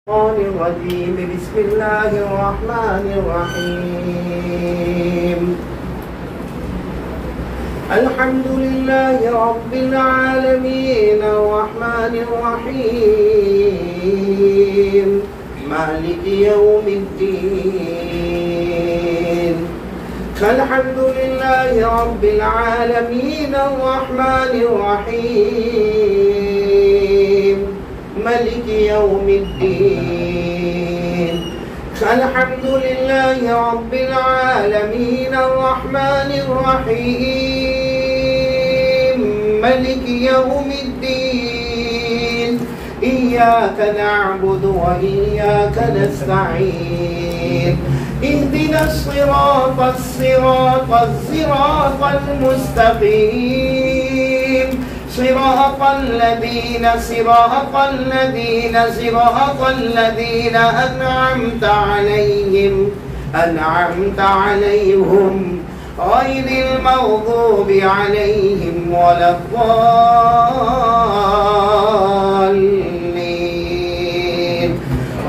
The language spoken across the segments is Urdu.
الشيطان الرجيم بسم الله الرحمن الرحيم الحمد لله رب العالمين الرحمن الرحيم مالك يوم الدين الحمد لله رب العالمين الرحمن الرحيم مالك يوم الدين الحمد لله رب العالمين الرحمن الرحيم مالك يوم الدين إياك نعبد وإياك نستعين اهدنا الصراط المستقيم صراط الذين أنعمت عليهم غير المغضوب عليهم ولا الضالين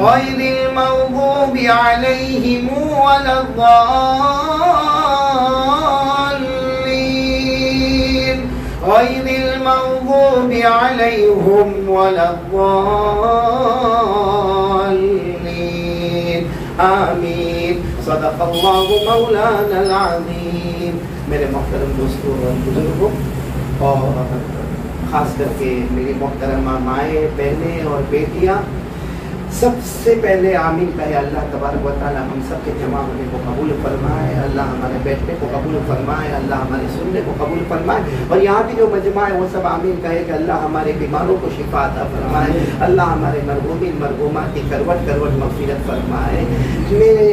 غير المغضوب عليهم ولا الضالين غير المغضوب عليهم ولا الضالين آمین صدق اللہ مولانا العظیم. میرے محترم دوستوں اور بزرگوں اور خاص کر کے میری محترمہ مائیں بہنیں اور بیٹیاں، سب سے پہلے آمین کہے. اللہ تبارک و تعالی ہم سب کے جمع ہونے کو قبول فرمائے، اللہ ہمارے بیٹھنے کو قبول فرمائے، اللہ ہمارے سننے کو قبول فرمائے، اور یہاں بھی جو مجمع ہے وہ سب آمین کہے کہ اللہ ہمارے بیماروں کو شفا عطا فرمائے، اللہ ہمارے مرغوبین مرغومات کی کروٹ مغفرت فرمائے. میرے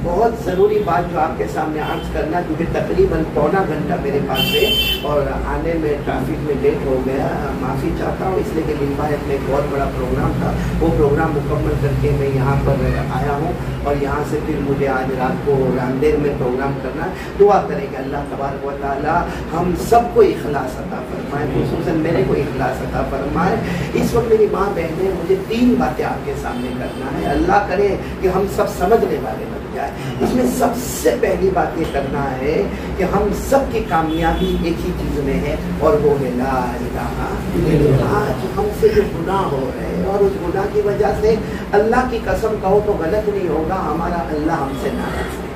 بہت ضروری بات جو آپ کے سامنے عرض کرنا، کیونکہ تقریباً پونا گھنٹہ میرے پاس ہے اور آنے میں ٹریفک میں لیٹ ہو گیا، معافی چاہتا ہوں، اس لیے کہ لمبایت میں ایک بہت بڑا پروگرام تھا، وہ پروگرام مکمل کر کے میں یہاں پر آیا ہوں اور یہاں سے پھر مجھے آج رات کو راندیر میں پروگرام کرنا ہے. دعا کریں کہ اللہ تبارک و تعالی ہم سب کو اخلاص عطا فرمائے، خصوصاً میرے کو اخلاص عطا فرمائے. اس وقت میری ماں بہنیں، مجھے 3 باتیں آپ کے سامنے کرنا ہے. اللہ کرے کہ ہم سب سمجھنے والے بن جائے. اس میں سب سے پہلی بات یہ کرنا ہے کہ ہم سب کی کامیابی ایک ہی چیز میں ہے اور وہ ہے لا الہ الا اللہ. آج ہم سے جو گناہ ہو رہے ہیں اور اس گناہ کی وجہ سے اللہ کی قسم کہو تو غلط نہیں ہوگا، ہمارا اللہ ہم سے ناراض ہے.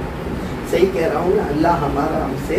صحیح کہہ رہا ہوں نا؟ اللہ ہمارا ہم سے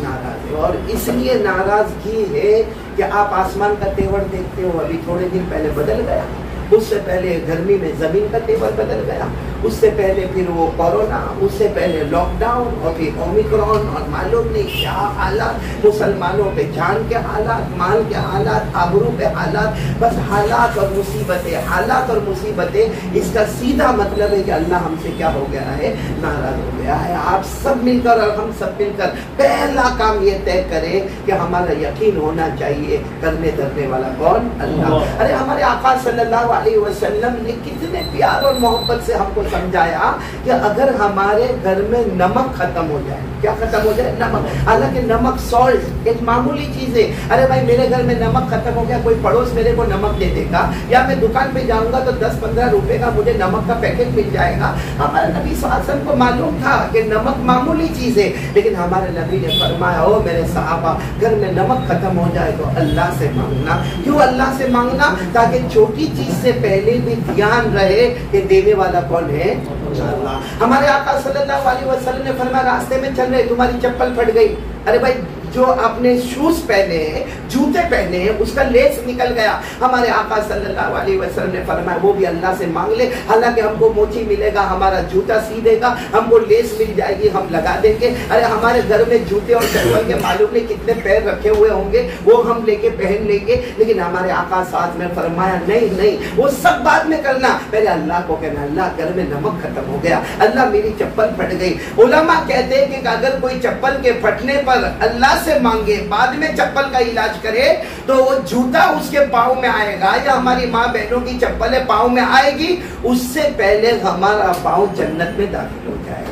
ناراض ہے، اور اس لیے ناراضگی ہے کہ آپ آسمان کا تیور دیکھتے ہو، ابھی تھوڑے دن پہلے بدل گیا، اس سے پہلے گرمی میں زمین کا تیور بدل گیا، اس سے پہلے پھر وہ کورونا، اس سے پہلے لاک ڈاؤن اور پھر اومیکرون، اور معلوم نہیں کیا حالات، مسلمانوں پہ جان کے حالات، مال کے حالات، آبرو کے حالات، بس حالات اور مصیبتیں، حالات اور مصیبتیں. اس کا سیدھا مطلب ہے کہ اللہ ہم سے کیا ہو گیا ہے؟ ناراض ہو گیا ہے. آپ سب مل کر اور ہم سب مل کر پہلا کام یہ طے کریں کہ ہمارا یقین ہونا چاہیے کرنے دھرنے والا کون؟ اللہ. ارے ہمارے آقا صلی اللہ علیہ وسلم نے کتنے پیار اور محبت سے ہم کو سمجھایا کہ اگر ہمارے گھر میں نمک ختم ہو جائے، کیا ختم ہو جائے؟ نمک. حالانکہ نمک سالٹ ایک معمولی چیز ہے. ارے بھائی میرے گھر میں نمک ختم ہو گیا، کوئی پڑوس میرے کو نمک دے دے گا، یا میں دکان پہ جاؤں گا تو 10-15 روپے کا مجھے نمک کا پیکٹ مل جائے گا. ہمارے نبی صلی اللہ علیہ وسلم کو معلوم تھا کہ نمک معمولی چیز ہے، لیکن ہمارے نبی نے فرمایا او میرے صحابہ، گھر میں نمک ختم ہو جائے تو اللہ سے مانگنا. کیوں اللہ سے مانگنا؟ تاکہ چھوٹی چیز سے پہلے بھی دھیان رہے کہ دینے والا کون ہے؟ اللہ. ہمارے آقا صلی اللہ علیہ وسلم نے فرمایا راستے میں چل رہے، تمہاری چپل پھٹ گئی، ارے بھائی جو آپ نے شوز پہنے ہیں، جوتے پہنے ہیں، اس کا لیس نکل گیا، ہمارے آقا صلی اللہ علیہ وسلم نے فرمایا وہ بھی اللہ سے مانگ لے. حالانکہ ہم کو موچی ملے گا، ہمارا جوتا سی دے گا، ہم کو لیس مل جائے گی، ہم لگا دیں گے. ارے ہمارے گھر میں جوتے اور چپل کے معلوم نہیں کتنے پیر رکھے ہوئے ہوں گے، وہ ہم لے کے پہن لیں گے. لیکن ہمارے آقا ساتھ میں فرمایا نہیں، وہ سب بعد میں کرنا، پہلے اللہ کو کہنا اللہ گھر میں نمک ختم ہو گیا، اللہ میری چپل پھٹ گئی. علماء کہتے ہیں کہ اگر کوئی چپل کے پھٹنے پر اللہ سے مانگے بعد میں چپل کا علاج کرے تو وہ جوتا اس کے پاؤں میں آئے گا، یا ہماری ماں بہنوں کی چپلیں پاؤں میں آئے گی، اس سے پہلے ہمارا پاؤں جنت میں داخل ہو جائے گا.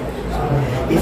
اس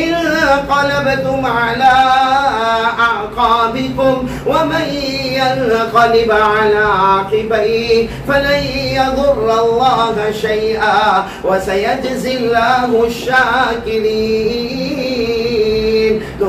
انقلبتم على أعقابكم ومن ينقلب على عقبيه فلن يضر الله شيئا وسيجزي الله الشاكرين। تو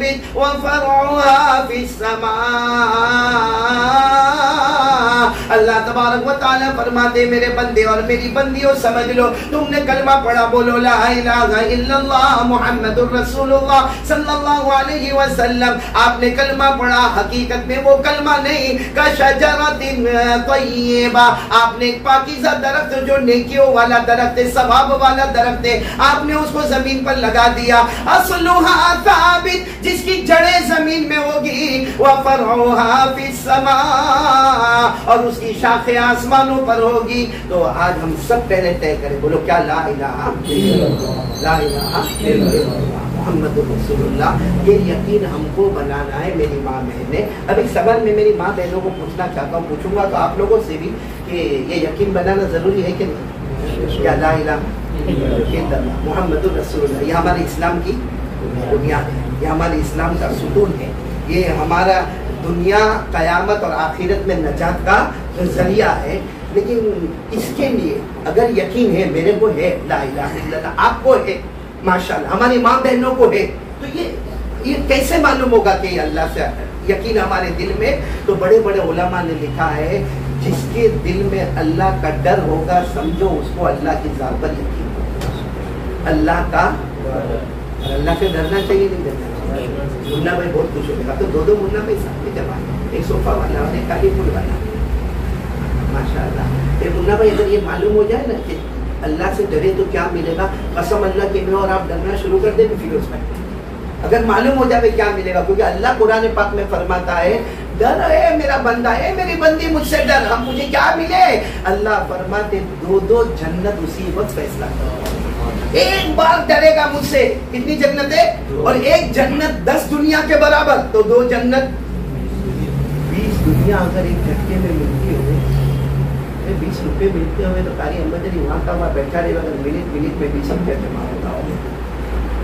ثابت وفرعها في السماء. اللہ تبارک و تعالیٰ فرماتے میرے بندے اور میری بندیوں سمجھ لو تم نے کلمہ پڑھا بولو لا الہ الا اللہ محمد الرسول اللہ صلی اللہ علیہ وسلم. آپ نے کلمہ پڑھا حقیقت میں وہ کلمہ نہیں کشجرۃ طیبہ. آپ نے ایک پاکیزہ درخت جو نیکیوں والا درخت ہے ثواب والا درخت ہے آپ نے اس کو زمین پر لگا دیا. اصلھا ثابت جس کی جڑیں زمین میں ہوگی وفرعھا فی السماء اور اس کی شاخیں آسمانوں پر ہوگی. تو آج ہم سب پہلے طے کریں بولو کیا لا الہ الا اللہ لا الہ الا اللہ محمد رسول اللہ. یہ یقین ہم کو بنانا ہے میری ماں بہنیں. اب ایک سوال میں میری ماں بہنوں کو پوچھنا چاہتا ہوں پوچھوں گا تو آپ لوگوں سے بھی کہ یہ یقین بنانا ضروری ہے کہ نہیں کیا لا الہ الا اللہ محمد رسول اللہ یہ ہمارے اسلام کی بنیاد ہے یہ ہمارے اسلام کا ستون ہے یہ ہمارا دنیا قیامت اور آخرت میں نجات کا ذریعہ ہے. لیکن اس کے لیے اگر یقین ہے میرے کو ہے لا الہ الا اللہ آپ کو ہے ماشاءاللہ ہماری ماں بہنوں کو ہے تو یہ کیسے معلوم ہوگا کہ یہ اللہ سے یقین ہمارے دل میں. تو بڑے بڑے علماء نے لکھا ہے جس کے دل میں اللہ کا ڈر ہوگا سمجھو اس کو اللہ کی ذات پر یقین ہوگا. اللہ کا اللہ سے ڈرنا چاہیے نہیں ڈرنا چاہیے. منا بھائی بہت خوش ہو گیا تو دو منا بھائی ساتھ میں جمع ایک صوفہ والا اور ایک کالی پھول والا ماشاء اللہ. منا بھائی اگر یہ معلوم ہو جائے نا کہ اللہ سے ڈرے تو کیا ملے گا قسم اللہ کے میں اور آپ ڈرنا شروع کر دیں فیروز بھائی اگر معلوم ہو جائے کیا ملے گا کیونکہ اللہ قرآن پاک میں فرماتا ہے ڈر ہے میرا بندہ ہے میری بندی مجھ سے ڈر ہم مجھے کیا ملے. اللہ فرماتے دو جنت اسی وقت فیصلہ کرو. ایک بار ڈرے گا مجھ سے کتنی جنت ہے اور ایک جنت 10 دنیا کے برابر تو 2 جنت 20 دنیا اگر ایک جھٹکے میں ملتی ہو 20 روپے ملتے ہوئے تو قاری احمد علی وہاں کا وہاں بیٹھا رہے گا اگر منٹ میں 20 روپیہ جمع ہوتا ہو.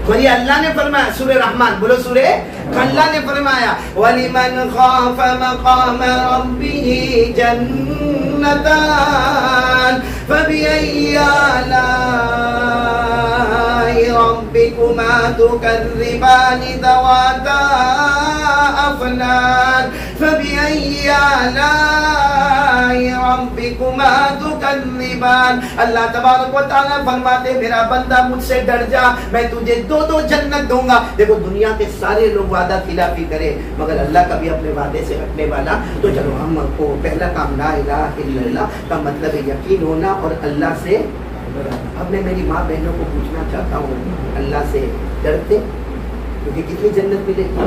اور یہ اللہ نے فرمایا سورہ رحمان بولو سورہ اللہ نے فرمایا وَلِمَنْ خَافَ مَقَامَ رَبِّهِ جَنَّتَانِ فَبِأَيِّ آلَاءِ رَبِّكُمَا تُكَذِّبَانِ ذَوَاتَا أَفْنَانٍ فَبِأَيِّ آلَاءِ رَبِّكُمَا تُكَذِّبَانِ. اللہ تبارک و تعالیٰ فرماتے میرا بندہ مجھ سے ڈر جا میں تجھے 2 جنت دوں گا. دیکھو دنیا کے سارے لوگ وعدہ خلافی کرے مگر اللہ کبھی اپنے وعدے سے ہٹنے والا. تو چلو ہم کو پہلا کام لا الہ الا اللہ کا مطلب ہے یقین ہونا اور اللہ سے. اب میں میری ماں بہنوں کو پوچھنا چاہتا ہوں اللہ سے ڈرتے کیونکہ کتنی جنت ملے گی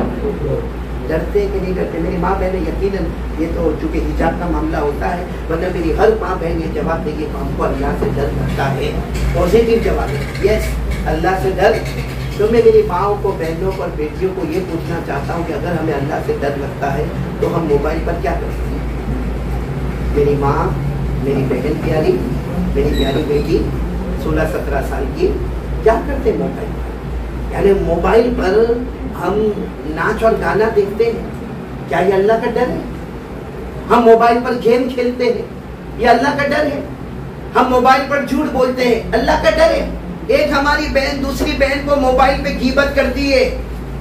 ڈرتے کہ نہیں ڈرتے. میری ماں بہنیں یقیناً یہ تو چونکہ حجاب کا معاملہ ہوتا ہے ورنہ میری ہر ماں بہن یہ جواب دے گی کہ ہم کو اللہ سے ڈر لگتا ہے. پازیٹیو جواب ہے یس اللہ سے ڈر. تو میں میری ماؤں کو بہنوں کو اور بیٹیوں کو یہ پوچھنا چاہتا ہوں کہ اگر ہمیں اللہ سے ڈر لگتا ہے تو ہم موبائل پر کیا کرتے ہیں. میری ماں میری بہن پیاری میری پیاری بیٹی 16-17 سال کی کیا کرتے موبائل پر یعنی موبائل پر ہم ناچ اور گانا دیکھتے ہیں کیا یہ اللہ کا ڈر ہے. ہم موبائل پر گیم کھیلتے ہیں یہ اللہ کا ڈر ہے. ہم موبائل پر جھوٹ بولتے ہیں اللہ کا ڈر ہے. ایک ہماری بہن دوسری بہن کو موبائل پہ غیبت کرتی ہے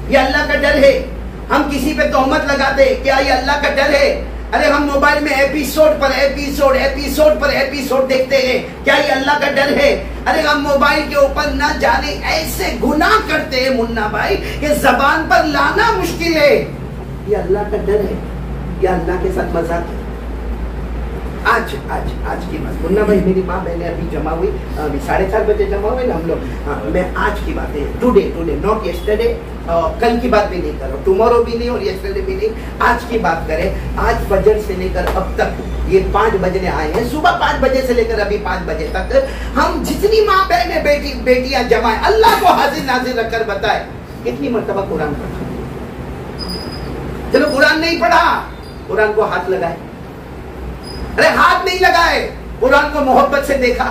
یہ اللہ کا ڈر ہے. ہم کسی پہ تہمت لگاتے ہیں کیا یہ اللہ کا ڈر ہے. ارے ہم موبائل میں ایپیسوڈ پر ایپیسوڈ دیکھتے ہیں کیا یہ اللہ کا ڈر ہے. ارے ہم موبائل کے اوپر نہ جانے ایسے گناہ کرتے ہیں منا بھائی کہ زبان پر لانا مشکل ہے. یہ اللہ کا ڈر ہے یا اللہ کے ساتھ مذاق ہے. آج کی بات منا بھائی میری ماں بہنیں ابھی جمع ہوئی 4:30 بجے جمع ہوئے نا ہم لوگ. میں آج کی بات ہے ٹوڈے ناٹ یسٹرڈے کل کی بات بھی نہیں کر رہا ہوں ٹمورو بھی نہیں اور یسٹرڈے بھی نہیں. آج کی بات کریں آج فجر سے لے کر اب تک یہ 5 بجنے آئے ہیں صبح 5 بجے سے لے کر ابھی 5 بجے تک ہم جتنی ماں بہنیں بیٹیاں جمع ہیں اللہ کو حاضر ناظر رکھ کر بتائے کتنی مرتبہ قرآن پڑھا. چلو قرآن نہیں پڑھا قرآن کو ہاتھ لگائے. ارے ہاتھ نہیں لگائے قرآن کو محبت سے دیکھا.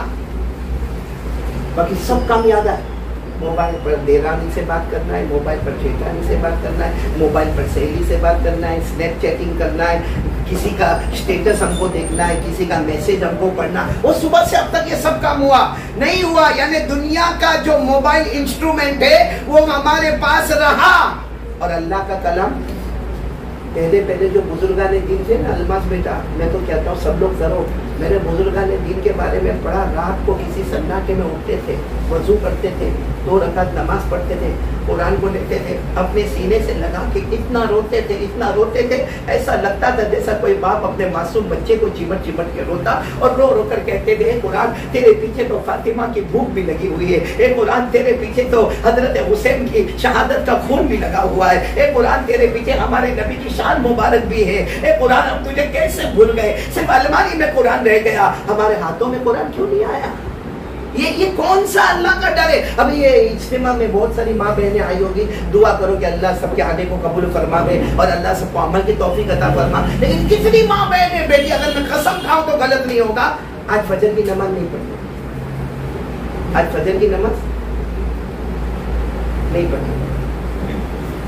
باقی سب کام یاد آئے. موبائل پر دیرانی سے بات کرنا ہے موبائل پر چیتانی سے بات کرنا ہے موبائل پر سہیلی سے بات کرنا ہے اسنیپ چیٹنگ کرنا ہے کسی کا اسٹیٹس ہم کو دیکھنا ہے کسی کا میسج ہم کو پڑھنا. وہ صبح سے اب تک یہ سب کام ہوا نہیں ہوا یعنی دنیا کا جو موبائل انسٹرومنٹ ہے وہ ہمارے پاس رہا اور اللہ کا کلام پہلے جو بزرگان دین تھے نا، الماس بیٹا میں تو کہتا ہوں سب لوگ ضرور، میں نے بزرگان دین کے بارے میں پڑھا، رات کو کسی سناٹے میں اٹھتے تھے، وضو کرتے تھے، 2 رکعت نماز پڑھتے تھے، قرآن کو لیتے تھے، اپنے سینے سے لگا کے اتنا روتے تھے ایسا لگتا تھا جیسا کوئی باپ اپنے معصوم بچے کو چمٹ کے روتا، اور رو کر کہتے تھے اے قرآن تیرے پیچھے تو فاطمہ کی بھوک بھی لگی ہوئی ہے، اے قرآن تیرے پیچھے تو حضرت حسین کی شہادت کا خون بھی لگا ہوا ہے، اے قرآن تیرے پیچھے ہمارے نبی کی شان مبارک بھی ہے، اے قرآن ہم تجھے کیسے بھول گئے، صرف الماری میں قرآن رہ گیا، ہمارے ہاتھوں میں قرآن کیوں نہیں آیا؟ یہ کون سا اللہ کا ڈر ہے؟ ابھی یہ اجتماع میں بہت ساری ماں بہنیں آئی ہوگی، دعا کرو کہ اللہ سب کے آنے کو قبول فرماوے اور اللہ سب کو عمل کی توفیق عطا فرما. لیکن کتنی ماں بہنیں بیٹی، اگر میں قسم کھاؤں تو غلط نہیں ہوگا، آج فجر کی نماز نہیں پڑھی، آج فجر کی نماز نہیں پڑھی.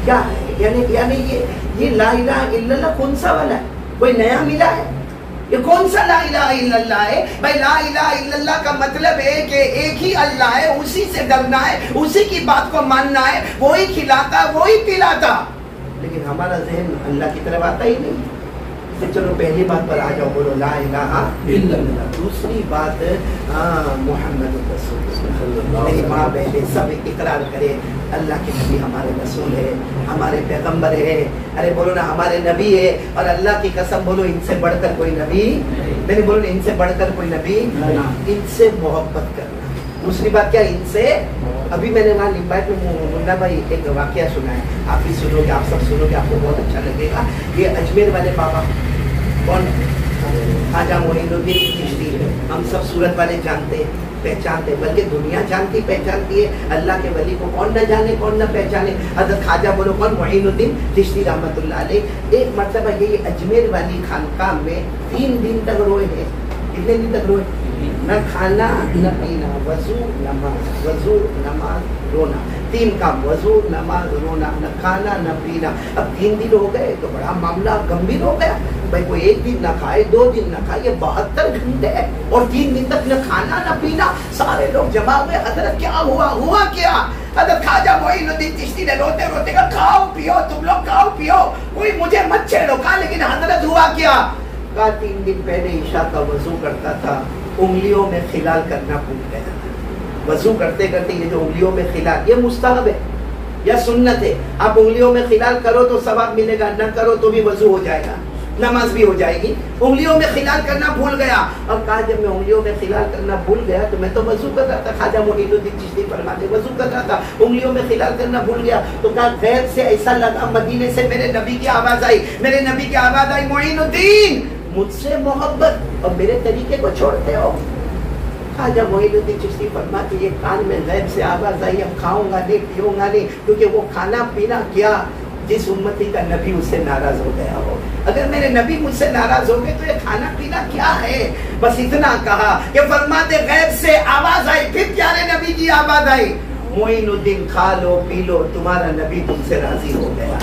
کیا ہے یعنی یہ لا الہ الا اللہ کون سا والا ہے؟ کوئی نیا ملا ہے؟ یہ کون سا لا الہ الا اللہ ہے؟ بھائی لا الہ الا اللہ کا مطلب ہے کہ ایک ہی اللہ ہے، اسی سے ڈرنا ہے، اسی کی بات کو ماننا ہے، وہی کھلاتا وہی پلاتا. لیکن ہمارا ذہن اللہ کی طرف آتا ہی نہیں. تو چلو پہلی بات پر آ جاؤ، بولو لا الہ الا اللہ. دوسری بات محمد رسول اللہ. میری ماں بہنیں سب اقرار کرے اللہ کے نبی ہمارے رسول ہے، ہمارے پیغمبر ہے. ارے بولو نا ہمارے نبی ہے، اور اللہ کی قسم بولو ان سے بڑھ کر کوئی نبی نہیں. بولو ان سے بڑھ کر کوئی نبی، ان سے محبت کرنا. دوسری بات کیا؟ ان سے. ابھی میں نے وہاں لمبائٹ میں منا بھائی ایک واقعہ سنا ہے، آپ بھی سنو گے، آپ سب سنو گے، آپ کو بہت اچھا لگے گا. یہ اجمیر والے بابا کون؟ خواجہ معین الدین چشتی. ہم سب سورت والے جانتے ہیں، پہچانتے، بلکہ دنیا جانتی پہچانتی ہے. اللہ کے ولی کو کون نہ جانے، کون نہ پہچانے. حضرت خواجہ بولو کون؟ معین الدین چشتی رحمۃ اللہ علیہ. ایک مرتبہ یہ اجمیر والی خانقاہ میں 3 دن تک روئے ہیں. کتنے دن تک روئے؟ نہ کھانا نہ پینا، وضو نماز، وضو نماز رونا. 3 کام، وضو نماز رونا، نہ کھانا نہ پینا. اب 3 دن ہو گئے تو بڑا معاملہ گمبھیر ہو گیا. بھائی کوئی 1 دن نہ کھائے، 2 دن نہ کھائے، یہ 72 گھنٹے ہے، اور 3 دن تک نہ کھانا نہ پینا. سارے لوگ جمع ہوئے. حضرت کیا ہوا کیا؟ حضرت خواجہ معین الدین چشتی نے روتے روتے کہا کھاؤ پیو، تم لوگ کھاؤ پیو، کوئی مجھے مت چھیڑو. کہا لیکن حضرت ہوا کیا؟ کہا 3 دن پہلے عشاء کا وضو کرتا تھا، انگلیوں میں خلال کرنا بھول گیا. وضو کرتے کرتے یہ جو انگلیوں میں خلال، یہ مستحب ہے یا سنت ہے؟ آپ انگلیوں میں خلال کرو تو ثواب ملے گا، نہ کرو تو بھی وضو ہو جائے گا، نماز بھی ہو جائے گی. انگلیوں میں خلال کرنا بھول گیا، اور کہا جب میں انگلیوں میں خلال کرنا بھول گیا تو میں تو وضو کر رہا تھا. خواجہ معین الدین چشتی فرماتے وضو کر رہا تھا، انگلیوں میں خلال کرنا بھول گیا. تو کہا غیر سے ایسا لگا، مدینے سے میرے نبی کی آواز آئی، میرے نبی کی آواز آئی، معین الدین مجھ سے محبت اور میرے طریقے کو چھوڑتے ہو. خواجہ معین الدین چشتی فرماتے یہ کان میں غیب سے آواز آئی، اب کھاؤں گا نہیں، پیوں گا نہیں، کیونکہ وہ کھانا پینا کیا جس امتی کا نبی اس سے ناراض ہو گیا ہو. اگر میرے نبی مجھ سے ناراض ہو گئے تو یہ کھانا پینا کیا ہے؟ بس اتنا کہا کہ فرماتے غیب سے آواز آئی، پھر پیارے نبی کی آواز آئی، معین الدین کھا لو پی لو، تمہارا نبی تم سے راضی ہو گیا.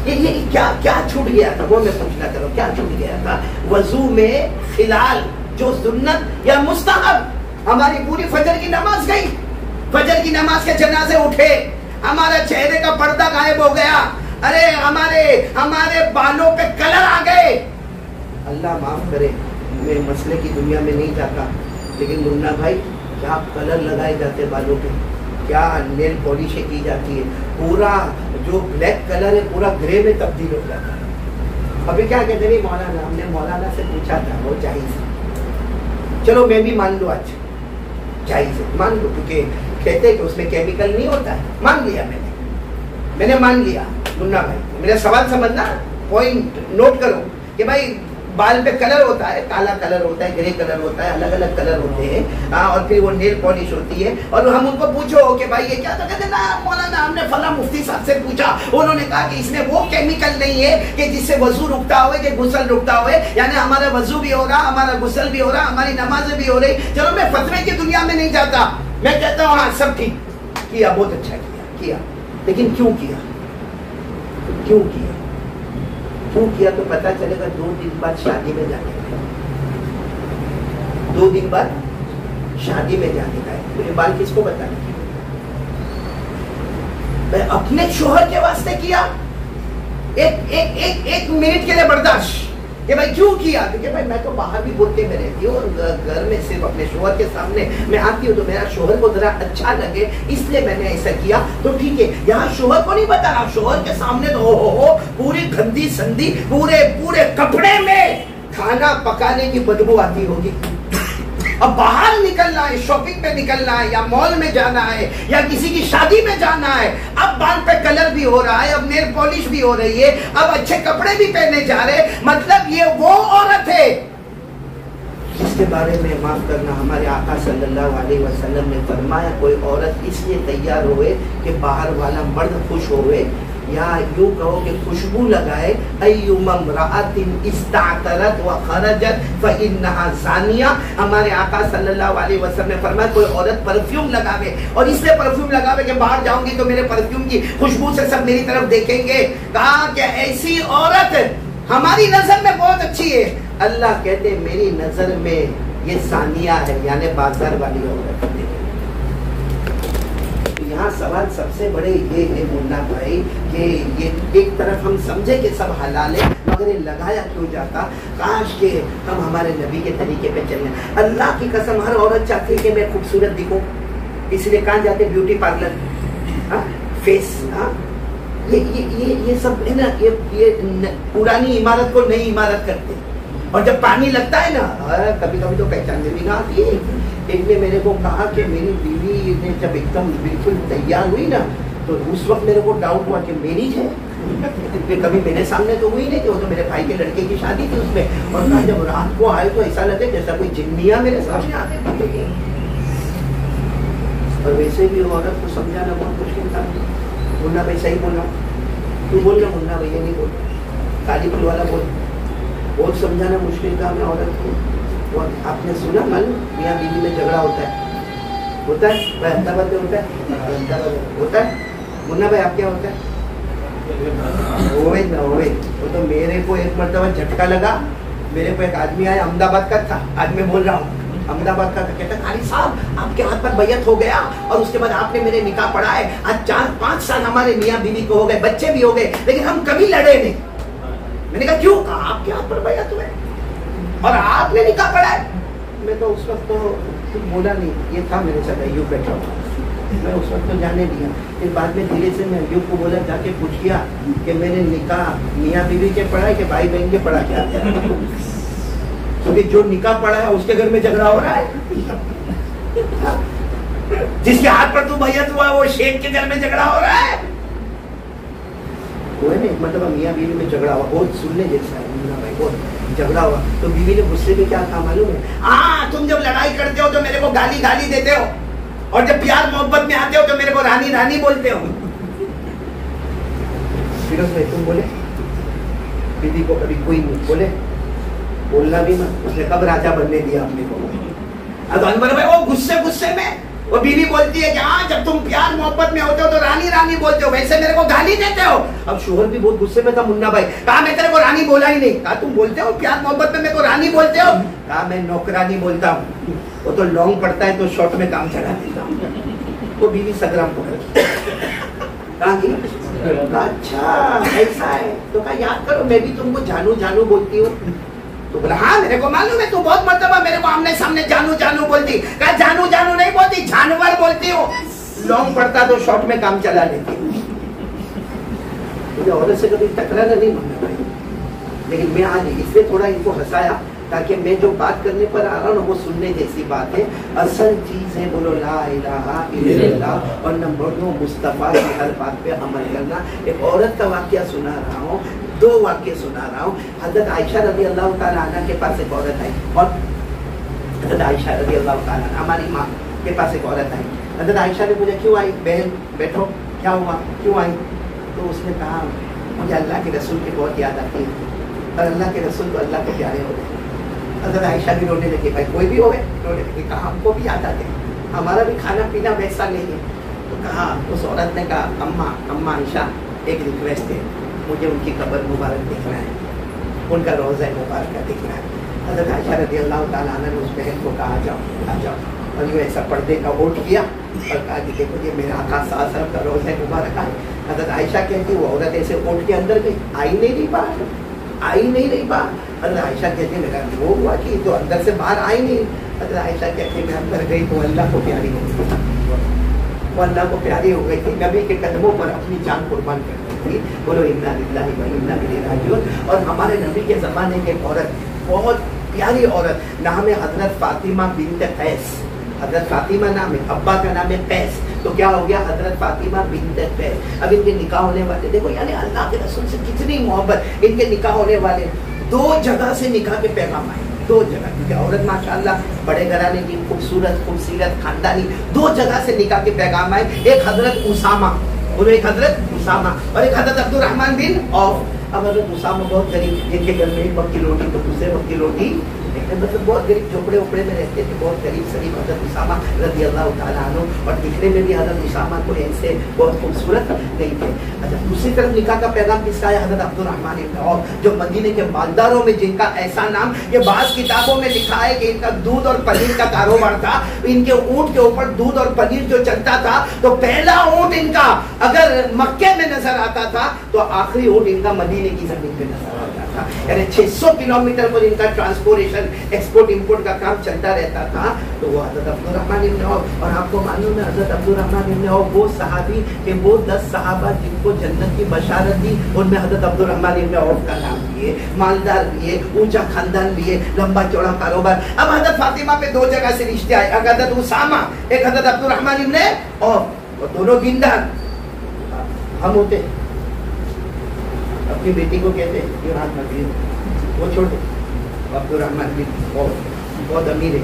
یہ کیا چھوٹ گیا تھا؟ وہ میں پوچھنا کروں، کیا چھوٹ گیا تھا؟ وضو میں خلال جو سنت یا مستحب. ہماری پوری فجر کی نماز گئی، فجر کی نماز کے جنازے اٹھے، ہمارا چہرے کا پردہ غائب ہو گیا، ارے ہمارے بالوں پہ کلر آ گئے. اللہ معاف کرے، میں مسئلے کی دنیا میں نہیں جاتا، لیکن منا بھائی کیا کلر لگائے جاتے بالوں پہ، کیا نیل پالش کی جاتی ہے، پورا جو بلیک کلر ہے پورا گرے میں تبدیل ہو جاتا ہے. ابھی کیا کہتے ہیں مولانا، ہم نے مولانا سے پوچھا تھا وہ جائز ہے. چلو میں بھی مان لوں، اچھا جائز ہے مان لو، کیونکہ کہتے ہیں کہ اس میں کیمیکل نہیں ہوتا ہے. مان لیا میں نے مان لیا. منا بھائی میرا سوال سمجھنا، پوائنٹ نوٹ کرو کہ بھائی بال پہ کلر ہوتا ہے، کالا کلر ہوتا ہے، گرے کلر ہوتا ہے، الگ الگ کلر ہوتے ہیں، اور پھر وہ نیل پالش ہوتی ہے. اور ہم ان کو پوچھو کہ بھائی یہ کیا، تو کہتے ہیں نا مولانا ہم نے فلاں مفتی صاحب سے پوچھا، انہوں نے کہا کہ اس میں وہ کیمیکل نہیں ہے کہ جس سے وضو رکتا ہوئے، کہ غسل رکتا ہوئے. یعنی ہمارا وضو بھی ہو رہا، ہمارا غسل بھی ہو رہا، ہماری نمازیں بھی ہو رہی. چلو میں فتوے کی دنیا میں نہیں جاتا، میں کہتا ہوں ہاں سب ٹھیک کیا، بہت اچھا کیا، لیکن کیوں کیا تو پتا چلے گا 2 دن بعد شادی میں جانے کا، 2 دن بعد شادی میں جانے کا ہے. تو یہ بال کس کو بتانا؟ اپنے شوہر کے واسطے کیا، ایک منٹ کے لیے برداشت کہ بھائی کیوں کیا، کیونکہ بھائی میں تو باہر بھی بولتے میں رہتی ہوں اور گھر میں صرف اپنے شوہر کے سامنے میں آتی ہوں تو میرا شوہر کو ذرا اچھا لگے اس لیے میں نے ایسا کیا، تو ٹھیک ہے۔ یہاں شوہر کو نہیں بتا رہا، شوہر کے سامنے تو ہو پوری گندی سندی پورے کپڑے میں کھانا پکانے کی بدبو آتی ہوگی۔ اب باہر نکلنا ہے، شاپنگ پہ نکلنا ہے، یا مال میں جانا ہے، یا کسی کی شادی میں جانا ہے، اب بال پہ کلر بھی ہو رہا ہے، اب نیل پالش بھی ہو رہی ہے، اب اچھے کپڑے بھی پہنے جا رہے، مطلب یہ وہ عورت ہے جس کے بارے میں معاف کرنا ہمارے آقا صلی اللہ علیہ وسلم نے فرمایا کوئی عورت اس لیے تیار ہوئے کہ باہر والا مرد خوش ہوئے، یا یوں کہو کہ خوشبو لگائے، ایما امرأۃ استعطرت وخرجت فإنها زانیہ۔ ہمارے آقا صلی اللہ علیہ وسلم نے فرمایا کوئی عورت پرفیوم لگاوے، اور اس لیے پرفیوم لگاوے کہ باہر جاؤں گی تو میرے پرفیوم کی خوشبو سے سب میری طرف دیکھیں گے، کہا کہ ایسی عورت ہماری نظر میں بہت اچھی ہے، اللہ کہتے ہیں میری نظر میں یہ زانیہ ہے، یعنی بازار والی عورت۔ یہاں سوال سب سے بڑے یہ ہے منا بھائی کہ یہ ایک طرف ہم سمجھے کہ سب حلال ہے مگر یہ لگایا کیوں جاتا، کاش کہ ہم ہمارے نبی کے طریقے پہ چلیں۔ اللہ کی قسم ہر عورت چاہتی ہے کہ میں خوبصورت دکھوں، اس لیے کہاں جاتے بیوٹی پارلر، فیس، یہ سب ہے نا، یہ پرانی عمارت کو نئی عمارت کرتے، اور جب پانی لگتا ہے نا کبھی کبھی تو پہچاننے بھی نہ آتی ہے۔ ایک نے میرے کو کہا کہ میری بیوی نے جب ایک دم بالکل تیار ہوئی نا تو اس وقت میرے کو ڈاؤٹ ہوا کہ میری ہے، کبھی میرے سامنے تو ہوئی نہیں تھی، وہ تو میرے بھائی کے لڑکے کی شادی تھی اس میں، اور کہا جب رات کو آئے تو ایسا لگے جیسا کوئی جنیا میرے سامنے آتے تھے۔ اور ویسے بھی عورت کو سمجھانا بہت مشکل تھا۔ منا بھائی صحیح بول رہا ہوں، تو بول رہا منا بھائی یہ نہیں بول، کالی پھول والا بول، بہت سمجھانا مشکل کام ہے عورت کو۔ اور آپ نے سنا معلوم میاں بیوی میں جھگڑا ہوتا ہے بھائی، احمدآباد میں ہوتا ہے، ہوتا ہے منا بھائی آپ کیا ہوتا ہے؟ وہ تو میرے کو ایک مرتبہ جھٹکا لگا، میرے کو ایک آدمی آیا احمدآباد کا تھا، آج میں بول رہا ہوں احمدآباد کا، کہتا قاری صاحب آپ کے ہاتھ پر بیعت ہو گیا اور اس کے بعد آپ نے میرے نکاح پڑھا ہے، آج 4-5 سال ہمارے میاں بیوی کو ہو گئے، بچے بھی ہو گئے، لیکن ہم کبھی لڑے نہیں۔ میں نے کہا کیوں؟ کہا آپ کے ہاتھ پر بیعت ہوئے اور آپ نے نکاح پڑھا ہے۔ میں تو اس وقت تو کچھ بولا نہیں، یہ تھا میرے ساتھ ایوب بیٹھا ہوا، میں اس وقت تو جانے دیا، پھر بعد میں دھیرے سے میں ایوب کو بولا، جا کے پوچھ کیا کہ میں نے نکاح میاں بیوی کے پڑھا ہے کہ بھائی بہن کے پڑھا کیا، کیونکہ جو نکاح پڑھا ہے اس کے گھر میں جھگڑا ہو رہا ہے، جس کے ہاتھ پر تو بیعت ہوا وہ شیخ کے گھر میں جھگڑا ہو رہا ہے۔ وہ ہے نا ایک مرتبہ میاں بیوی میں جھگڑا ہوا، بہت سننے جیسا ہے میاں بھائی، بہت جھگڑا ہوا، تو بیوی نے غصے میں کیا کہا معلوم ہے؟ ہاں تم جب لڑائی کرتے ہو تو میرے کو گالی دیتے ہو، اور جب پیار محبت میں آتے ہو تو میرے کو رانی رانی بولتے ہو۔ فیروز بھائی تم بولے بیوی کو کبھی کوئی نہیں بولے، بولنا بھی مت، اس نے کب راجا بننے دیا اپنے کو؟ اب انور بھائی وہ غصے میں وہ بیوی بولتی ہے کہ ہاں جب تم پیار محبت میں ہوتے ہو تو رانی رانی بولتے ہو، ویسے میرے کو گالی دیتے ہو۔ اب شوہر بھی بہت غصے میں تھا منا بھائی، کہا میں تیرے کو رانی بولا ہی نہیں، کہا تم بولتے ہو پیار محبت میں میرے کو رانی بولتے ہو، کہا میں نوکرانی بولتا ہوں، وہ تو لانگ پڑتا ہے تو شارٹ میں کام چلا دیتا ہوں۔ وہ بیوی سگرام پکڑ کہا کہ اچھا ایسا ہے، تو کہا یاد کرو میں بھی تم کو جانو جانو بولتی ہوں، تو بولا ہاں میرے کو معلوم ہے تو بہت مرتبہ میرے کو آمنے سامنے جانو جانو بولتی، کہا جانو جانو نہیں بولتی جانور بولتی ہو، لانگ پڑتا تو شارٹ میں کام چلا لیتی۔ مجھے عورت سے کبھی ٹکرانا نہیں ماننا بھائی، لیکن میں آج اس لیے تھوڑا ان کو ہنسایا تاکہ میں جو بات کرنے پر آ رہا ہوں وہ سننے جیسی بات ہے، اصل چیز ہے بولو لا الہ الا اللہ، اور نمبر 2 مصطفیٰ کی ہر بات پہ عمل کرنا۔ ایک عورت کا واقعہ سنا رہا ہوں، 2 واقعے سنا رہا ہوں۔ حضرت عائشہ رضی اللہ تعالیٰ عنہ کے پاس ایک عورت آئی، اور حضرت عائشہ رضی اللہ تعالیٰ عنہ ہماری ماں کے پاس ایک عورت آئی۔ حضرت عائشہ نے پوچھا کیوں آئی بہن، بیٹھو کیا ہوا کیوں آئی؟ تو اس نے کہا مجھے اللہ کے رسول کی بہت یاد آتی ہے، اور اللہ کے رسول تو اللہ کے پیارے ہو گئے۔ حضرت عائشہ بھی رونے لگی، بھائی کوئی بھی ہوئے رونے لگی، کہا ہم کو بھی یاد آتے ہیں، ہمارا بھی کھانا پینا ویسا نہیں ہے۔ تو کہا اس عورت نے کہا اماں عائشہ ایک ریکویسٹ ہے، مجھے ان کی قبر مبارک دیکھنا ہے، ان کا روضہ مبارکہ دیکھنا ہے۔ حضرت عائشہ رضی اللہ تعالیٰ عنہ نے اس بہن کو کہا آ جاؤ اور یوں ایسا پردے کا اوٹ کیا اور کہا کہ دیکھو یہ میرا آقا صلی اللہ علیہ وسلم کا روزہ مبارک ہے. حضرت عائشہ کہتی وہ عورت ایسے اوٹ کے اندر گئی, آئی نہیں باہر, آئی نہیں باہر. حضرت عائشہ کہتی میرا وہ ہوا کہ تو اندر سے باہر آئی نہیں. حضرت عائشہ کہتی میں اندر گئی تو اللہ کو پیاری ہو گئی, وہ اللہ کو پیاری ہو گئی تھی, نبی کے قدموں پر اپنی جان قربان کرتی تھی. بولو انا للہ و انا الیہ راجعون. اور ہمارے نبی کے زمانے کی ایک عورت, بہت پیاری عورت, نام ہے حضرت فاطمہ بنت قیس. حضرت فاطمہ نام ہے, ابا کا نام ہے قیس, تو کیا ہو گیا حضرت فاطمہ بنت قیس. اب ان کے نکاح ہونے والے, دیکھو یعنی اللہ کے رسول سے کتنی محبت. ان کے نکاح ہونے والے 2 جگہ سے نکاح کے پیغام آئے, 2 جگہ, کیونکہ عورت ماشاءاللہ بڑے گھرانے کی خوبصورت خاندانی, 2 جگہ سے نکاح کے پیغام آئے. ایک حضرت اسامہ, بولو ایک حضرت اسامہ, اور ایک حضرت عبد الرحمن بن عوف. اب حضرت اسامہ بہت غریب, جن کے گھر میں ایک وقت کی روٹی تو دوسرے وقت کی روٹی, مطلب بہت غریب جھوپڑے اوپڑے میں رہتے تھے, بہت غریب شریف حضرت اسامہ رضی اللہ تعالیٰ عنہ, اور دکھنے میں بھی حضرت اسامہ کو ایسے بہت خوبصورت نہیں تھے. اچھا دوسری طرف نکاح کا پیغام کس کا ہے؟ حضرت عبد الرحمن بن عوف, جو مدینے کے مالداروں میں جن کا ایسا نام, یہ بعض کتابوں میں لکھا ہے کہ ان کا دودھ اور پنیر کا کاروبار تھا. ان کے اونٹ کے اوپر دودھ اور پنیر جو چلتا تھا, تو پہلا اونٹ ان کا اگر مکے میں نظر آتا تھا تو آخری اونٹ ان کا مدینے کی زمین پہ نظر آتا تھا. یعنی 600 کلومیٹر پر ان کا ٹرانسپورٹیشن, ایکسپورٹ امپورٹ کا کام چلتا رہتا تھا. تو وہ حضرت عبد الرحمن بن عوف, اور آپ کو معلوم ہے حضرت عبد الرحمن بن عوف وہ صحابی کہ وہ 10 صحابہ جن کو جنت کی بشارت دی, ان میں حضرت عبد الرحمن بن عوف کا نام بھی ہے. مالدار بھی ہے, اونچا خاندان بھی ہے, لمبا چوڑا کاروبار. اب حضرت فاطمہ پہ 2 جگہ سے رشتے آئے, ایک حضرت اسامہ, ایک حضرت عبد الرحمن بن عوف, اور دونوں دیندار. ہم ہوتے اپنی بیٹی کو کہتے یہ ہاتھ مت دیو, وہ چھوٹے عبد الرحمن بن عوف بہت امیر ہے,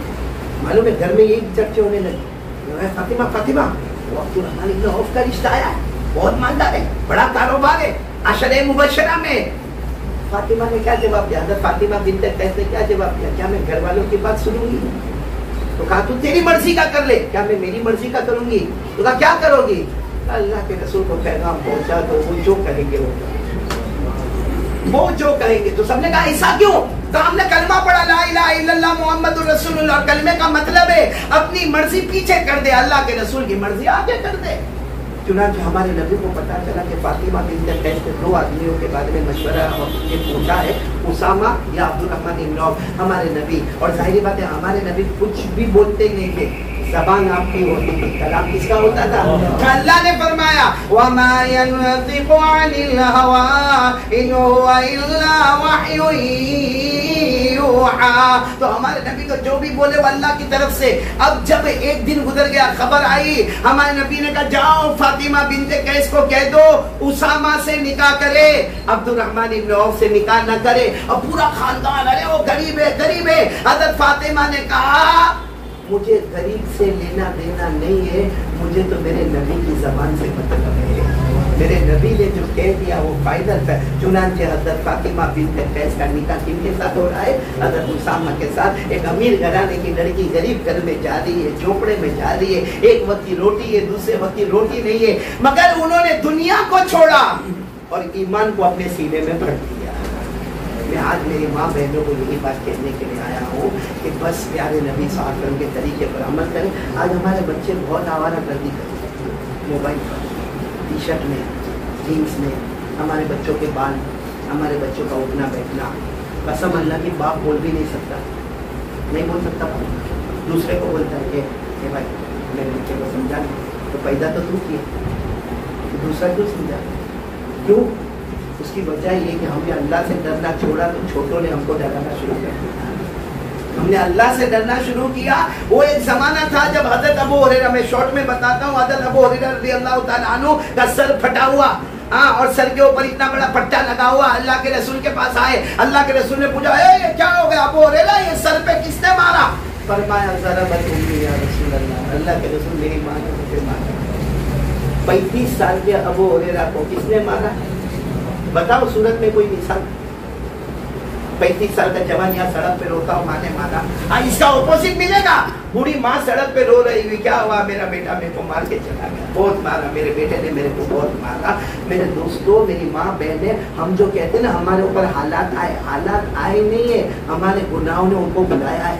معلوم ہے گھر میں یہی چرچے ہونے لگے, فاطمہ فاطمہ, وہ عبد الرحمن بن عوف کا رشتہ آیا, بہت مالدار ہے, بڑا کاروبار ہے, عشرہ مبشرہ میں. فاطمہ نے کیا جواب دیا؟ حضرت فاطمہ بنت قیس نے کیا جواب دیا؟ کیا میں گھر والوں کی بات سنوں گی؟ تو کہا تو تیری مرضی کا کر لے. کیا میں میری مرضی کا کروں گی؟ تو کہا کیا کرو گی؟ اللہ کے رسول کو پیغام پہنچا دو, وہ جو کہیں گے وہ جو کہیں گے. تو سب نے کہا ایسا کیوں؟ تو ہم نے کلمہ پڑھا لا الہ الا اللہ محمد الرسول اللہ, اور کلمے کا مطلب ہے اپنی مرضی پیچھے کر دے, اللہ کے رسول کی مرضی آگے کر دے. چنانچہ ہمارے نبی کو پتا چلا کہ فاطمہ بنت قیس کے 2 آدمیوں کے بارے میں مشورہ اور یہ پوچھا ہے, اسامہ یا عبد الرحمن بن عوف. ہمارے نبی, اور ظاہری بات ہے ہمارے نبی کچھ بھی بولتے نہیں تھے, زبان آپ کی ہوتی تھی, کلام کس کا ہوتا تھا؟ اللہ نے فرمایا وَمَا يَنْطِقُ عَنِ الْهَوَىٰ إِنْ هُوَ إِلَّا وَحْيٌ یوحیٰ. تو ہمارے نبی تو جو بھی بولے وہ اللہ کی طرف سے. اب جب ایک دن گزر گیا, خبر آئی, ہمارے نبی نے کہا جاؤ فاطمہ بنت قیس کو کہہ دو اسامہ سے نکاح کرے, عبد الرحمن بن عوف سے نکاح نہ کرے. اور پورا خاندان, ارے وہ غریب ہے غریب ہے. حضرت فاطمہ نے کہا مجھے غریب سے لینا دینا نہیں ہے, مجھے تو میرے نبی کی زبان سے مطلب ہے, میرے نبی نے جو کہہ دیا وہ فائدل ہے. چنانچہ حضرت فاطمہ بنت قیس کا نکاح کن کے ساتھ ہو رہا ہے؟ حضرت اسامہ کے ساتھ. ایک امیر گھرانے کی لڑکی غریب گھر میں جا رہی ہے, جھوپڑے میں جا رہی ہے, ایک وقت کی روٹی ہے, دوسرے وقت کی روٹی نہیں ہے, مگر انہوں نے دنیا کو چھوڑا اور ایمان کو اپنے سینے میں بھر دیا. میں آج میری ماں بہنوں کو یہی بات کہنے کے لیے آیا ہوں کہ بس پیارے نبی صلی اللہ علیہ وسلم کے طریقے پر عمل کریں. آج ہمارے بچے بہت آوارہ گردی کرتے ہیں, موبائل پر, ٹی شرٹ میں, جینس میں, ہمارے بچوں کے بال, ہمارے بچوں کا اٹھنا بیٹھنا. قسم اللہ کی باپ بول بھی نہیں سکتا, نہیں بول سکتا, دوسرے کو بولتا ہے کہ بھائی میرے بچے کو سمجھا, تو پیدا تو کیا, دوسرا کیوں سمجھا؟ کیوں؟ اس کی وجہ یہ کہ ہم نے اللہ سے ڈرنا چھوڑا تو چھوٹوں نے ہم کو ڈرانا شروع کر دیا. ہم نے اللہ سے ڈرنا شروع کیا. وہ ایک زمانہ تھا جب حضرت ابو ہریرہ, میں شارٹ میں بتاتا ہوں, حضرت ابو ہریرہ رضی اللہ تعالیٰ عنہ کا سر پھٹا ہوا, اور سر کے اوپر اتنا بڑا پٹا لگا ہوا. اللہ کے رسول کے پاس آئے, اللہ کے رسول نے پوچھا یہ کیا ہو گیا ابو ہریرہ, یہ سر پہ کس نے مارا؟ فرمایا ضربت امی یا رسول اللہ, اللہ کے رسول میری ماں نے مجھے مارا. 35 سال کے ابو ہریرہ کو کس نے مارا؟ بتاؤ صورت میں کوئی مثال. 35 سال کا جوان یہاں سڑک پہ روتا ہوں, ماں نے مارا. اس کا اپوزٹ ملے گا, بوڑھی ماں سڑک پہ رو رہی ہوئی, کیا ہوا, میرا بیٹا میرے کو مار کے چلا گیا, بہت مارا, میرے بیٹے نے میرے کو بہت مارا. میرے دوستوں, میری ماں بہنیں, ہم جو کہتے ہیں نا ہمارے اوپر حالات آئے, حالات آئے نہیں ہے, ہمارے گناہوں نے ان کو بلایا ہے.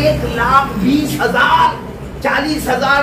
1,20,000, 40,000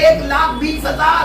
1,20,000,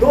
2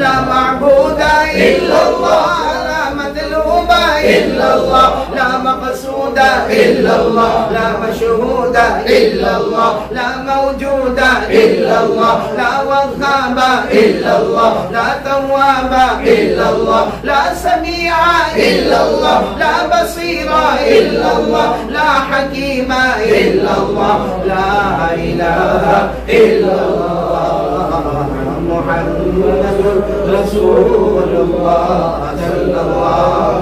لا معبود إلا الله لا مطلوب إلا الله لا مقصود إلا الله لا مشهود إلا الله لا موجود إلا الله لا وهاب إلا الله لا تواب إلا الله لا سميع إلا الله لا بصير إلا الله لا حكيم إلا الله لا إله إلا الله محمد رسول الله صلی اللہ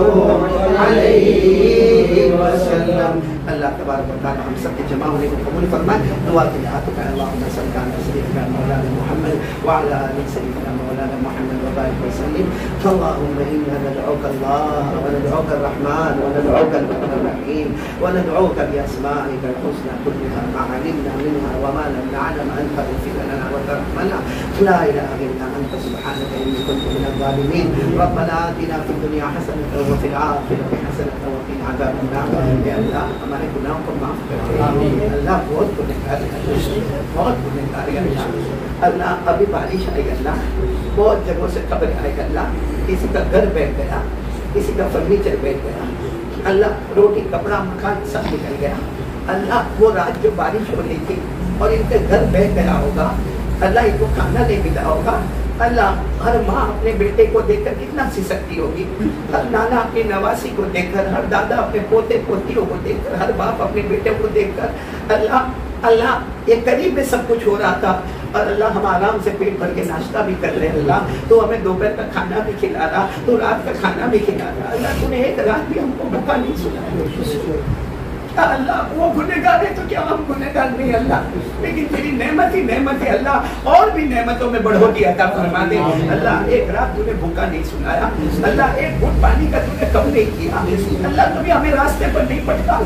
علیہ وسلم۔ اللہ تبارک و تعالی ہم سب کے جمع ہونے کو قبول فرمائے۔ دعا کے لیے ہاتھوں کا اللہم صل علی سیدنا مولانا محمد وعلی آل سیدنا مولانا محمد وبارک وسلم۔ اللہم انا ندعوک اللہ وندعوک الرحمن وندعوک الرحیم وندعوک باسمائک الحسنى كلها ما علمنا منها وما لم نعلم ان تغفر لنا وترحمنا لا اله الا انت سبحانك اني كنت من الظالمين۔ ربنا آتنا في الدنيا حسنة وفي الآخرة حسنة وقنا عذاب النار۔ یا اللہ ہمارے گناہوں کو معاف کر دے۔ اللہ بہت گنہگار ہے، بہت گنہگار ہے اللہ۔ اللہ ابھی بارش آئی اللہ، بہت جگہوں سے خبر آئی اللہ، کسی کا گھر بیٹھ گیا، کسی کا فرنیچر بیٹھ گیا، اللہ روٹی کپڑا مکان سب نکل گیا اللہ۔ وہ رات جو بارش ہو رہی تھی اور ان کے گھر بیٹھ گیا ہوگا اللہ، ان کو کھانا نہیں ملا ہوگا اللہ۔ ہر ماں اپنے بیٹے کو دیکھ کر کتنا سی سکتی ہوگی، ہر نانا اپنی نواسی کو دیکھ کر، ہر دادا اپنے پوتے پوتیوں کو دیکھ کر، ہر باپ اپنے بیٹے کو دیکھ کر اللہ اللہ یہ قریب میں سب کچھ ہو رہا تھا اور اللہ ہم آرام سے پیٹ بھر کے ناشتہ بھی کر رہے ہیں اللہ، تو ہمیں دوپہر کا کھانا بھی کھلا رہا، تو رات کا کھانا بھی کھلا رہا اللہ۔ تو نے ایک رات بھی ہم کو بھوکا نہیں سنایا اللہ۔ وہ گنہگار ہے تو کیا ہم گنہگار نہیں اللہ، لیکن تیری نعمت ہی نعمت ہے اللہ، اور بھی نعمتوں میں بڑھوتی عطا فرما دے اللہ۔ ایک رات تو نے بھوکا نہیں سنایا اللہ، ایک گھٹ پانی کا تو نے کم نہیں کیا اللہ، کبھی ہمیں راستے پر نہیں پڑتا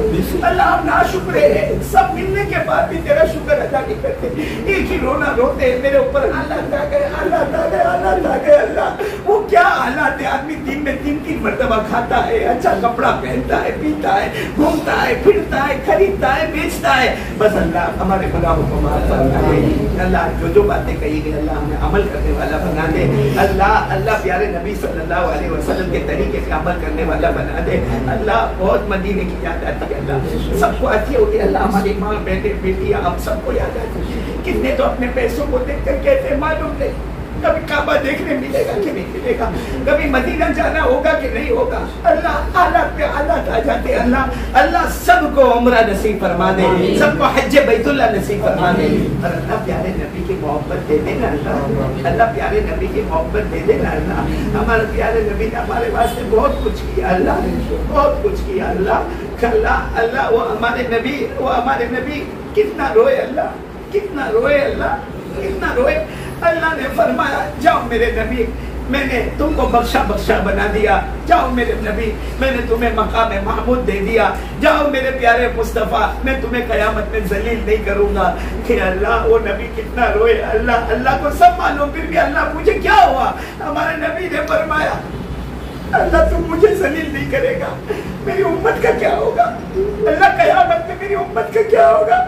اللہ۔ ہم ناشکرے ہیں، سب ملنے کے بعد بھی تیرا شکر ادا نہیں کرتے، ایک ہی رونا روتے ہیں میرے اوپر اللہ تا گئے اللہ تا گئے اللہ تا گئے اللہ۔ وہ کیا حالات ہے، آدمی دن میں 3 مرتبہ کھاتا ہے، اچھا کپڑا پہنتا ہے، پیتا ہے، گھومتا ہے، پھرتا ہے، خریدتا ہے، بیچتا ہے، بس اللہ ہمارے گناہوں کو معاف فرما دے اللہ۔ جو باتیں کہی گئی اللہ ہمیں عمل کرنے والا بنا دے اللہ۔ اللہ پیارے نبی صلی اللہ علیہ وسلم کے طریقے سے عمل کرنے والا بنا دے اللہ۔ بہت مدینے کی یاد آتی ہے اللہ، سب کو آتی ہوتی ہے اللہ، ہماری ماں بیٹے بیٹیاں ہم سب کو یاد آتی ہے۔ کتنے تو اپنے پیسوں کو دیکھ کر کہتے ہیں معلوم نہیں کبھی کعبہ دیکھنے ملے گا کہ نہیں ملے گا، کبھی مدینہ جانا ہوگا کہ نہیں ہوگا اللہ۔ حالات پہ حالات آ جاتے اللہ۔ اللہ سب کو عمرہ نصیب فرما دے، سب کو حج بیت اللہ نصیب فرما دے اور اللہ پیارے نبی کی محبت دے دینا اللہ۔ اللہ پیارے نبی کی محبت دے دینا اللہ۔ ہمارے پیارے نبی نے ہمارے واسطے بہت کچھ کیا اللہ، بہت کچھ کیا اللہ۔ اللہ وہ ہمارے نبی کتنا روئے اللہ، کتنا روئے اللہ، کتنا روئے۔ اللہ نے فرمایا جاؤ میرے نبی، میں نے تم کو بخشا بنا دیا، جاؤ میرے نبی میں نے تمہیں مقام محمود دے دیا، جاؤ میرے پیارے مصطفیٰ میں تمہیں قیامت میں ذلیل نہیں کروں گا۔ کہ اللہ وہ نبی کتنا روئے اللہ، اللہ کو سب معلوم، پھر بھی اللہ مجھے کیا ہوا؟ ہمارے نبی نے فرمایا اللہ تم مجھے ذلیل نہیں کرے گا، میری امت کا کیا ہوگا اللہ؟ قیامت میں میری امت کا کیا ہوگا؟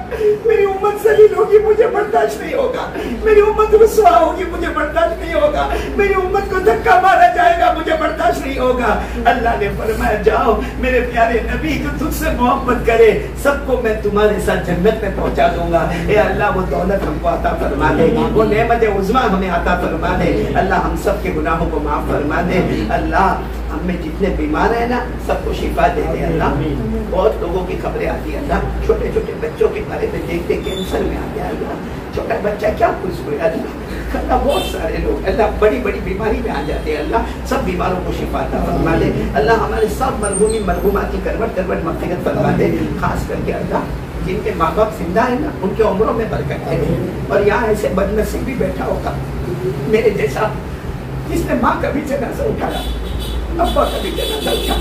میری امت ذلیل ہوگی، مجھے برداشت نہیں ہوگا، میری امت رسوا ہوگی، مجھے برداشت نہیں ہوگا، میری امت کو دھکا مارا جائے گا، مجھے برداشت نہیں ہوگا۔ اللہ نے فرمایا جاؤ میرے پیارے نبی جو تجھ سے محبت کرے سب کو میں تمہارے ساتھ جنت میں پہنچا دوں گا۔ اے اللہ وہ دولت ہم کو عطا فرما دے، وہ نعمت عظمیٰ ہمیں عطا فرما دے اللہ۔ ہم سب کے گناہوں کو معاف فرما دے اللہ۔ ہم ملک میں جتنے بیمار ہیں نا سب کو شفا دے دے اللہ. بہت لوگوں کی خبریں آتی ہیں اللہ, چھوٹے چھوٹے بچوں کے بارے میں دیکھتے کینسر میں آ گیا اللہ, چھوٹا بچہ کیا خوش ہوئے اللہ. اللہ بہت سارے لوگ اللہ بڑی بڑی بیماری میں آ جاتے ہیں اللہ, سب بیماروں کو شفا عطا فرما دے اللہ. ہمارے سب مرحومات کی کروٹ مغفرت فرما دے. خاص کر کے اللہ جن کے ماں باپ زندہ ہیں نا ان کے عمروں میں برکت ہے. اور یہاں ایسے بدنصیب بھی بیٹھا ہوگا میرے جیسا جس نے ماں کا بھی جنازہ اٹھایا, ابا کا بھی جنازہ اٹھایا,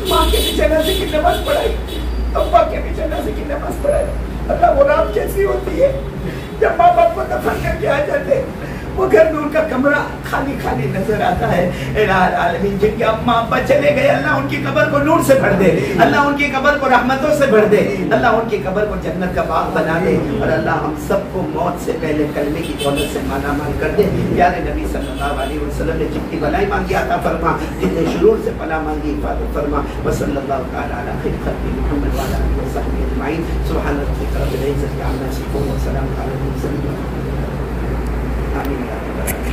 ماں کے بھی جنازے کی نماز پڑھائی, ابا کے بھی جنازے کی نماز پڑھائی. اللہ وہ رات کیسی ہوتی ہے جب ماں باپ کو دفن کر کے آ جاتے, وہ گھر میں ان کا کمرہ خالی خالی نظر آتا ہے. الہ العالمین جن کے اماں ابا چلے گئے اللہ ان کی قبر کو نور سے بھر دے, اللہ ان کی قبر کو رحمتوں سے بھر دے, اللہ ان کی قبر کو جنت کا باغ بنا دے. اور اللہ ہم سب کو موت سے پہلے کلمے کی دولت سے مالا مال کر دے. پیارے نبی صلی اللہ علیہ وسلم نے جتنی بلائی مانگی عطا فرما, جتنے شرور سے پناہ مانگی حفاظت فرما. وصلی اللہ تعالی علی خیر خلق محمد وعلی آلہ وصحبہ اجمعین. سبحان ربک رب العزۃ عما یصفون وسلام علی المرسلین. آمین.